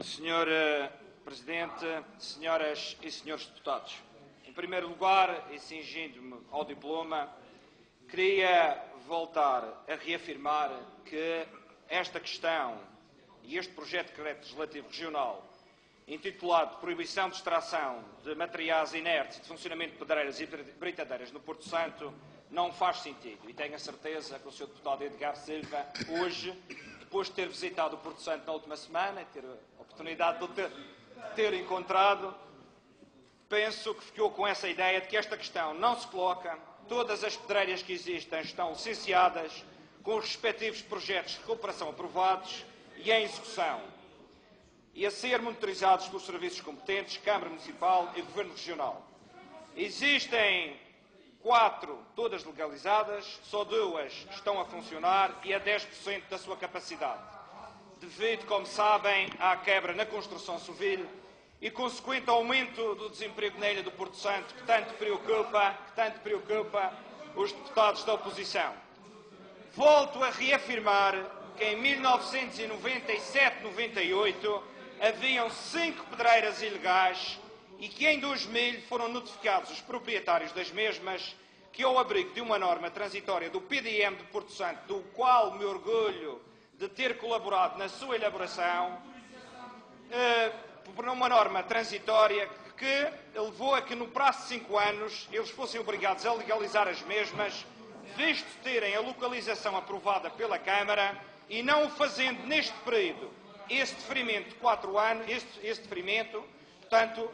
Senhor Presidente, senhoras e senhores deputados, em primeiro lugar, e cingindo-me ao diploma, queria voltar a reafirmar que esta questão e este projeto de decreto legislativo regional, intitulado Proibição de extração de materiais inertes de funcionamento de pedreiras e britadeiras no Porto Santo, não faz sentido. E tenho a certeza que o Sr. Deputado Edgar Silva, hoje, depois de ter visitado o Porto Santo na última semana e ter a oportunidade de ter encontrado, penso que ficou com essa ideia de que esta questão não se coloca, todas as pedreiras que existem estão licenciadas, com os respectivos projetos de recuperação aprovados e em execução, e a ser monitorizados pelos serviços competentes, Câmara Municipal e Governo Regional. Existem 4, todas legalizadas, só 2 estão a funcionar e a 10% da sua capacidade, devido, como sabem, à quebra na construção civil e consequente aumento do desemprego na ilha do Porto Santo, que tanto preocupa os deputados da oposição. Volto a reafirmar que em 1997-98 haviam 5 pedreiras ilegais e que em 2000 foram notificados os proprietários das mesmas que, ao abrigo de uma norma transitória do PDM de Porto Santo, do qual me orgulho de ter colaborado na sua elaboração, por uma norma transitória que levou a que no prazo de 5 anos eles fossem obrigados a legalizar as mesmas, visto terem a localização aprovada pela Câmara e não o fazendo neste período. Esse deferimento de 4 anos, esse deferimento, portanto,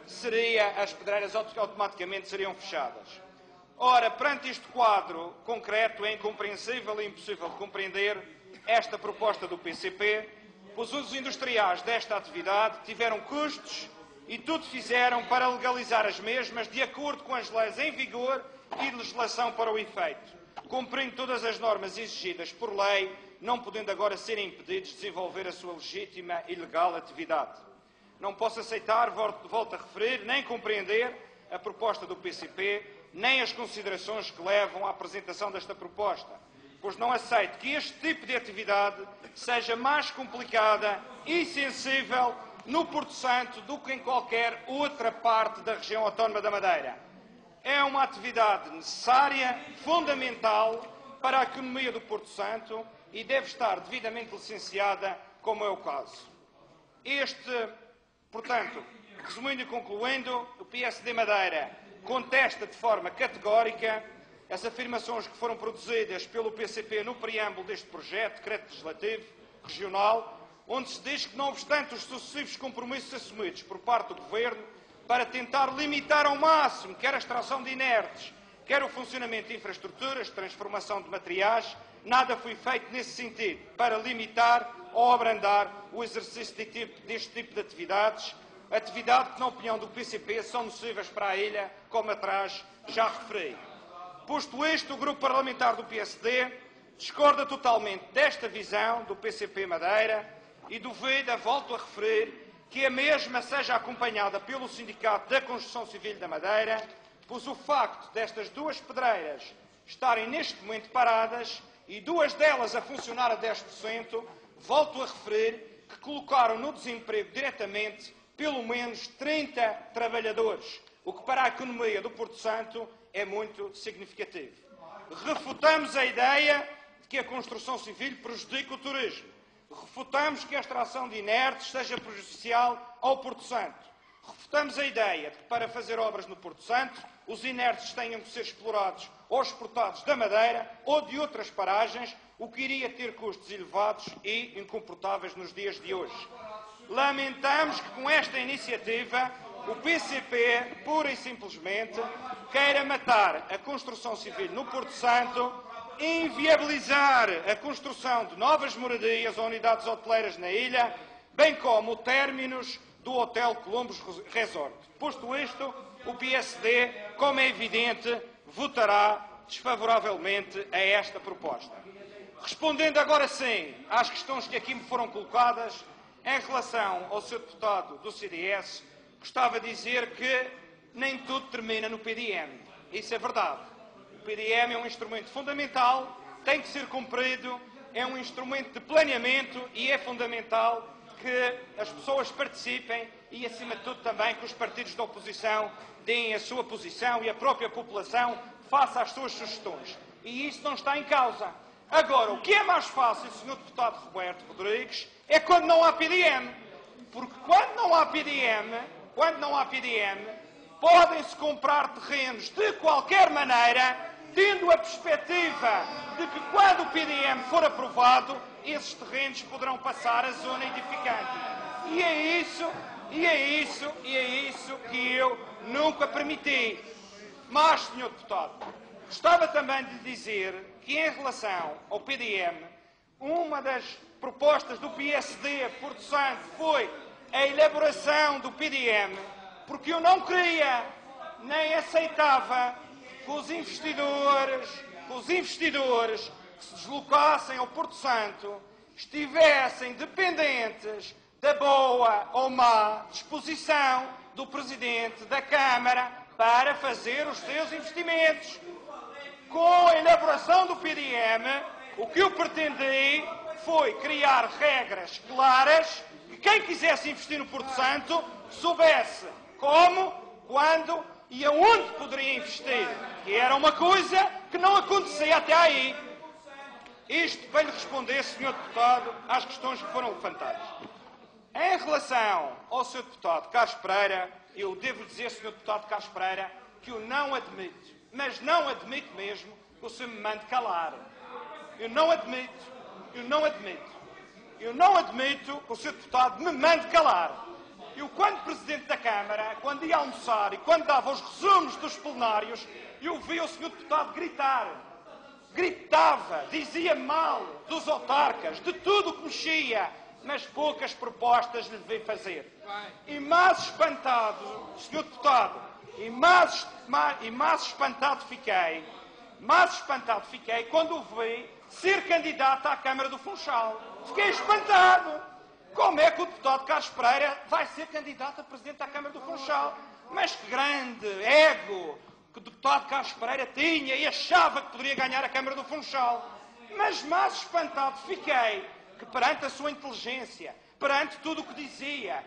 as pedreiras automaticamente seriam fechadas. Ora, perante este quadro concreto, é incompreensível e impossível de compreender esta proposta do PCP, pois os industriais desta atividade tiveram custos e tudo fizeram para legalizar as mesmas de acordo com as leis em vigor e legislação para o efeito, cumprindo todas as normas exigidas por lei, não podendo agora serem impedidos de desenvolver a sua legítima e legal atividade. Não posso aceitar, volto a referir, nem compreender a proposta do PCP, nem as considerações que levam à apresentação desta proposta, pois não aceito que este tipo de atividade seja mais complicada e sensível no Porto Santo do que em qualquer outra parte da região autónoma da Madeira. É uma atividade necessária, fundamental para a economia do Porto Santo e deve estar devidamente licenciada, como é o caso. Portanto, resumindo e concluindo, o PSD Madeira contesta de forma categórica as afirmações que foram produzidas pelo PCP no preâmbulo deste projeto de decreto legislativo regional, onde se diz que, não obstante os sucessivos compromissos assumidos por parte do Governo para tentar limitar ao máximo quer a extração de inertes, quer o funcionamento de infraestruturas de transformação de materiais, nada foi feito nesse sentido para limitar ou abrandar o exercício deste tipo de atividade que, na opinião do PCP, são nocivas para a ilha, como atrás já referi. Posto isto, o Grupo Parlamentar do PSD discorda totalmente desta visão do PCP Madeira e duvida, volto a referir, que a mesma seja acompanhada pelo Sindicato da Construção Civil da Madeira, pois o facto destas 2 pedreiras estarem neste momento paradas e 2 delas a funcionar a 10%, volto a referir que colocaram no desemprego diretamente pelo menos 30 trabalhadores, o que para a economia do Porto Santo é muito significativo. Refutamos a ideia de que a construção civil prejudica o turismo. Refutamos que a extração de inertes seja prejudicial ao Porto Santo. Refutamos a ideia de que, para fazer obras no Porto Santo, os inertes tenham que ser explorados ou exportados da Madeira ou de outras paragens, o que iria ter custos elevados e incomportáveis nos dias de hoje. Lamentamos que, com esta iniciativa, o PCP, pura e simplesmente, queira matar a construção civil no Porto Santo, inviabilizar a construção de novas moradias ou unidades hoteleiras na ilha, bem como o términos do Hotel Columbus Resort. Posto isto, o PSD, como é evidente, votará desfavoravelmente a esta proposta. Respondendo agora sim às questões que aqui me foram colocadas, em relação ao Sr. Deputado do CDS, gostava de dizer que nem tudo termina no PDM. Isso é verdade. O PDM é um instrumento fundamental, tem que ser cumprido, é um instrumento de planeamento e é fundamental que as pessoas participem e, acima de tudo, também que os partidos da oposição deem a sua posição e a própria população faça as suas sugestões. E isso não está em causa. Agora, o que é mais fácil, Sr. Deputado Roberto Rodrigues, é quando não há PDM. Porque quando não há PDM, podem-se comprar terrenos de qualquer maneira, tendo a perspectiva de que quando o PDM for aprovado, esses terrenos poderão passar a zona edificante. E é isso que eu nunca permiti. Mas, Sr. Deputado, gostava também de dizer que, em relação ao PDM, uma das propostas do PSD Porto Santo foi a elaboração do PDM, porque eu não queria, nem aceitava que os investidores que se deslocassem ao Porto Santo estivessem dependentes da boa ou má disposição do Presidente da Câmara para fazer os seus investimentos. Com a elaboração do PDM, o que eu pretendi foi criar regras claras que quem quisesse investir no Porto Santo soubesse como, quando e aonde poderia investir, que era uma coisa que não acontecia até aí. Isto para lhe responder, Sr. Deputado, às questões que foram levantadas. Em relação ao Sr. Deputado Carlos Pereira, eu devo dizer, Sr. Deputado Carlos Pereira, que eu não admito, mas não admito mesmo, que o senhor me mande calar. Eu não admito que o Sr. Deputado me mande calar. Eu, quando Presidente da Câmara, quando ia almoçar e quando dava os resumos dos plenários, eu via o Sr. Deputado gritar. Gritava, dizia mal dos autarcas, de tudo o que mexia, mas poucas propostas lhe veio fazer. E mais espantado, Sr. Deputado, e mais espantado fiquei quando o vi ser candidato à Câmara do Funchal. Fiquei espantado. Como é que o deputado Carlos Pereira vai ser candidato a Presidente da Câmara do Funchal? Mas que grande ego que o deputado Carlos Pereira tinha e achava que poderia ganhar a Câmara do Funchal. Mas mais espantado fiquei que, perante a sua inteligência, perante tudo o que dizia,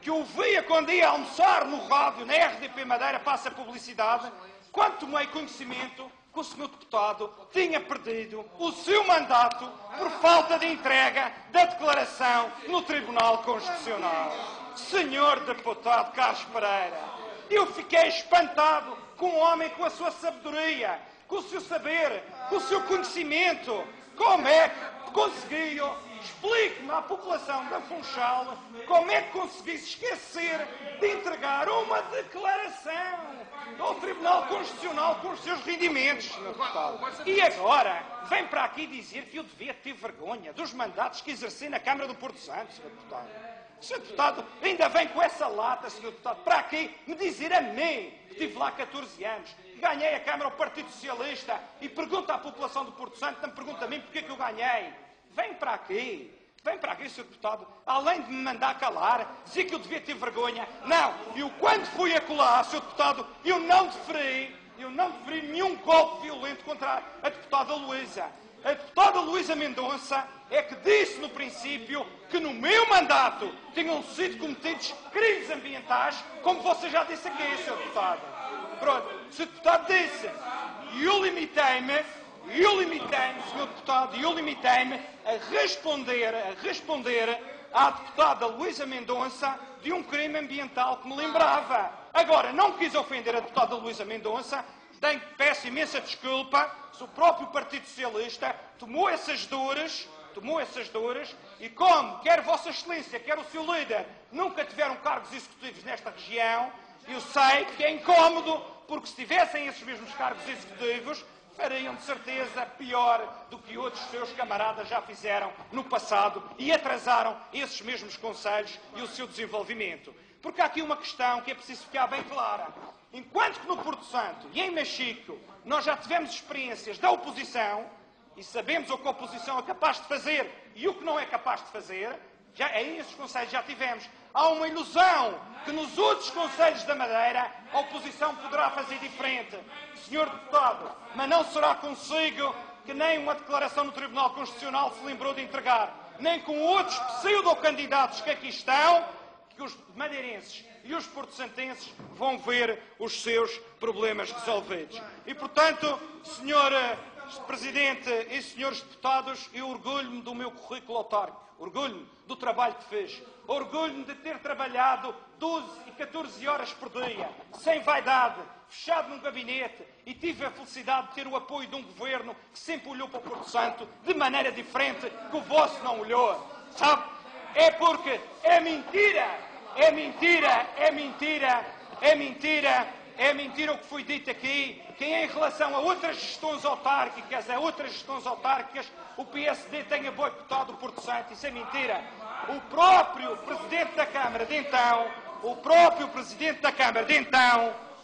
que eu via quando ia almoçar no rádio, na RDP Madeira, passa publicidade, quando tomei conhecimento que o Sr. Deputado tinha perdido o seu mandato por falta de entrega da declaração no Tribunal Constitucional. Sr. Deputado Carlos Pereira, eu fiquei espantado com um homem com a sua sabedoria, com o seu saber, com o seu conhecimento. Como é que conseguiu? Explique-me à população da Funchal como é que conseguisse esquecer de entregar uma declaração ao Tribunal Constitucional com os seus rendimentos, Sr. Deputado. E agora vem para aqui dizer que eu devia ter vergonha dos mandatos que exerci na Câmara do Porto Santo, Sr. Deputado. Sr. Deputado ainda vem com essa lata, Sr. Deputado, para aqui me dizer a mim, que estive lá 14 anos, que ganhei a Câmara ao Partido Socialista, e pergunta à população do Porto Santo, não me pergunta a mim porque é que eu ganhei. Vem para aqui, Sr. Deputado, além de me mandar calar, dizer que eu devia ter vergonha. Não, eu quando fui acolá, Sr. Deputado, eu não deferi nenhum golpe violento contra a deputada Luísa. A deputada Luísa Mendonça é que disse no princípio que no meu mandato tinham sido cometidos crimes ambientais, como você já disse aqui, Sr. Deputado. Pronto, o Sr. Deputado disse, e eu limitei-me, Sr. Deputado, a responder à deputada Luísa Mendonça de um crime ambiental que me lembrava. Agora, não quis ofender a deputada Luísa Mendonça, peço imensa desculpa, se o próprio Partido Socialista tomou essas dores, e como quer Vossa Excelência, quer o seu líder, nunca tiveram cargos executivos nesta região, eu sei que é incómodo, porque se tivessem esses mesmos cargos executivos, fariam de certeza pior do que outros seus camaradas já fizeram no passado e atrasaram esses mesmos conselhos e o seu desenvolvimento. Porque há aqui uma questão que é preciso ficar bem clara. Enquanto que no Porto Santo e em Machico nós já tivemos experiências da oposição e sabemos o que a oposição é capaz de fazer e o que não é capaz de fazer, em esses conselhos já tivemos. Há uma ilusão que nos outros conselhos da Madeira a oposição poderá fazer diferente. Senhor Deputado, mas não será consigo que nem uma declaração no Tribunal Constitucional se lembrou de entregar. nem com outros pseudo-candidatos que aqui estão, que os madeirenses e os porto-santenses vão ver os seus problemas resolvidos. E, portanto, Sr. Presidente e Srs. Deputados, eu orgulho-me do meu currículo autárquico, orgulho-me do trabalho que fiz, orgulho-me de ter trabalhado 12 e 14 horas por dia, sem vaidade, fechado num gabinete, e tive a felicidade de ter o apoio de um governo que sempre olhou para o Porto Santo de maneira diferente que o vosso não olhou. Sabe? É porque é mentira, é mentira, é mentira, é mentira. É mentira o que foi dito aqui, que em relação a outras gestões autárquicas, o PSD tenha boicotado o Porto Santo. Isso é mentira. O próprio Presidente da Câmara de então,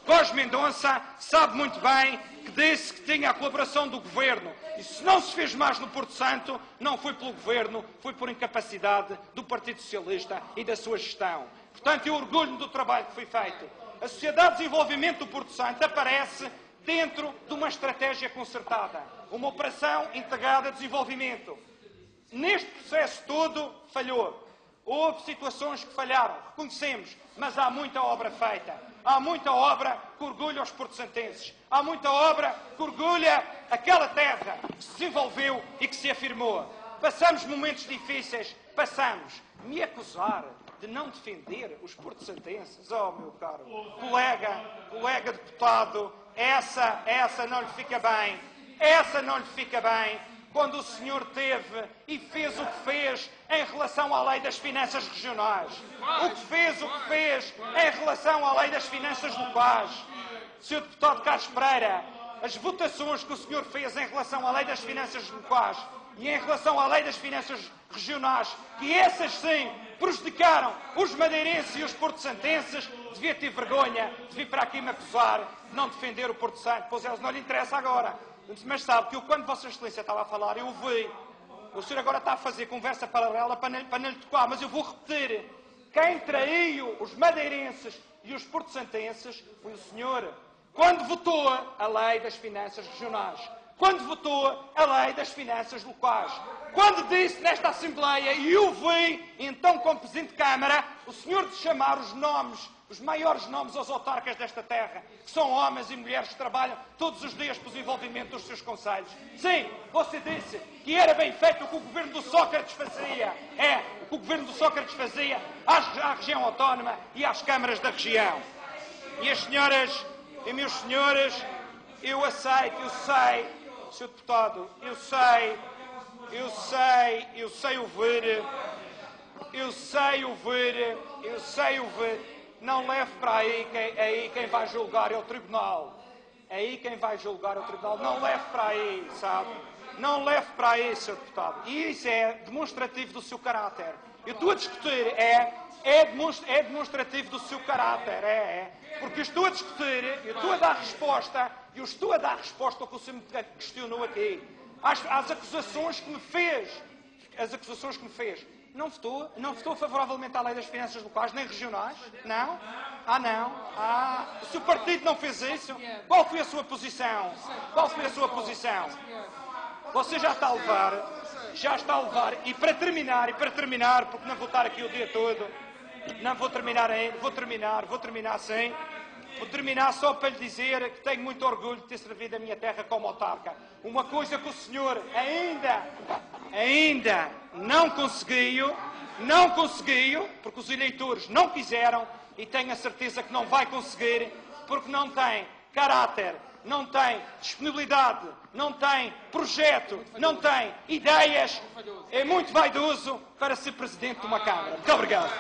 Cosme Mendonça, sabe muito bem que disse que tinha a colaboração do Governo. E se não se fez mais no Porto Santo, não foi pelo Governo, foi por incapacidade do Partido Socialista e da sua gestão. Portanto, eu orgulho-me do trabalho que foi feito. A Sociedade de Desenvolvimento do Porto Santo aparece dentro de uma estratégia concertada, uma operação integrada de desenvolvimento. Neste processo todo, falhou. Houve situações que falharam, reconhecemos, mas há muita obra feita. Há muita obra que orgulha os porto-santenses. Há muita obra que orgulha aquela terra que se desenvolveu e que se afirmou. Passamos momentos difíceis, passamos. Me acusar de não defender os porto-santenses, oh meu caro colega deputado, essa não lhe fica bem, essa não lhe fica bem, quando o senhor teve e fez o que fez em relação à lei das finanças regionais, o que fez em relação à lei das finanças locais. Sr. Deputado Carlos Pereira, as votações que o senhor fez em relação à lei das finanças locais e em relação à lei das finanças regionais, que essas sim prejudicaram os madeirenses e os porto-santenses, devia ter vergonha de vir para aqui me acusar de não defender o Porto Santo. Pois eles não lhe interessa agora. Mas sabe que eu, quando Vossa Excelência estava a falar, eu ouvi. O senhor agora está a fazer conversa paralela para não lhe tocar, mas eu vou repetir. Quem traiu os madeirenses e os porto-santenses foi o senhor, quando votou a lei das finanças regionais, quando votou a lei das finanças locais, quando disse nesta Assembleia, e eu vi, então como Presidente de Câmara, o senhor de chamar os nomes, os maiores nomes aos autarcas desta terra, que são homens e mulheres que trabalham todos os dias para o desenvolvimento dos seus concelhos. Sim, você disse que era bem feito o que o governo do Sócrates fazia. É, o que o governo do Sócrates fazia à região autónoma e às câmaras da região. E as senhoras e meus senhores, eu aceito, eu sei, Sr. Deputado, eu sei ouvir. Não leve para aí quem vai julgar é o Tribunal. Aí quem vai julgar é o Tribunal. Não leve para aí, sabe? Não leve para aí, Sr. Deputado. E isso é demonstrativo do seu caráter. Eu estou a discutir, é demonstrativo do seu caráter, Porque eu estou a discutir, eu estou a dar resposta, ao que o senhor me questionou aqui. Às acusações que me fez. Não votou favoravelmente à lei das finanças locais, nem regionais? Não? Não. O seu partido não fez isso? Qual foi a sua posição? Você já está a levar, e para terminar, porque não vou estar aqui o dia todo, não vou terminar ainda, vou terminar sim. Vou terminar só para lhe dizer que tenho muito orgulho de ter servido a minha terra como autarca. Uma coisa que o senhor ainda não conseguiu, porque os eleitores não quiseram, e tenho a certeza que não vai conseguir, porque não tem caráter, não tem disponibilidade, não tem projeto, não tem ideias, é muito vaidoso para ser Presidente de uma Câmara. Muito obrigado.